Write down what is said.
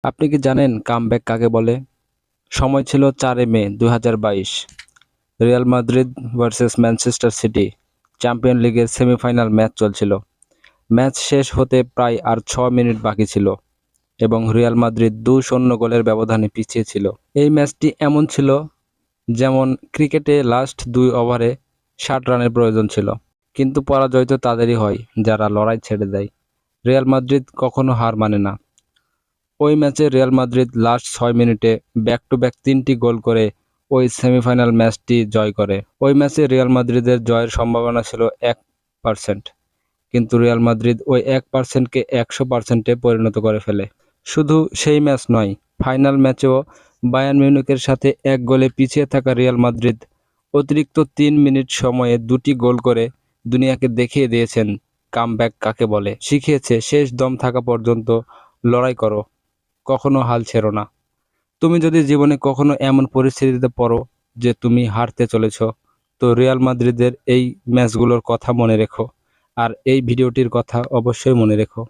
আপনি কি জানেন কামব্যাক কাকে বলে? সময় ছিল 4 মে 2022। Real Madrid versus Manchester city champion লিগের সেমিফাইনাল ম্যাচ চলছিল। ম্যাচ শেষ হতে প্রায় আর 6 মিনিট বাকি ছিল এবং রিয়াল মাদ্রিদ 2-0 গোলের ব্যবধানে পিছিয়ে ছিল। এই ম্যাচটি এমন ছিল যেমন ক্রিকেটে লাস্ট 2 ওভারে 60 রানের প্রয়োজন ছিল, কিন্তু পরাজয় তো তাদেরই হয় যারা লড়াই ছেড়ে দেয়। রিয়াল মাদ্রিদ কখনো হার মানে না। ওই ম্যাচে রিয়াল মাদ্রিদ লাস্ট 6 মিনিটে ব্যাক টু ব্যাক 3টি গোল করে ওই সেমিফাইনাল ম্যাচটি জয় করে। ওই ম্যাচে রিয়াল মাদ্রিদের জয়ের সম্ভাবনা ছিল 1%, কিন্তু রিয়াল মাদ্রিদ ওই 1%কে 100%-এ পরিণত করে ফেলে। শুধু সেই ম্যাচ নয়, ফাইনাল ম্যাচেও বায়ার্ন মিউনিখের সাথে 1 গোলে পিছিয়ে থাকা রিয়াল মাদ্রিদ অতিরিক্ত 3 মিনিট সময়ে 2টি গোল করে দুনিয়াকে দেখিয়ে দিয়েছেন কামব্যাক কাকে বলে। শিখিয়েছে শেষ দম থাকা পর্যন্ত লড়াই করো, কখনো হাল ছেড়ো না। তুমি যদি জীবনে কখনো এমন পরিস্থিতিতে পড়ো যে তুমি হারতে চলেছ, তো রিয়াল মাদ্রিদের এই ম্যাচগুলোর কথা মনে রেখো আর এই ভিডিওটির কথা অবশ্যই মনে রেখো।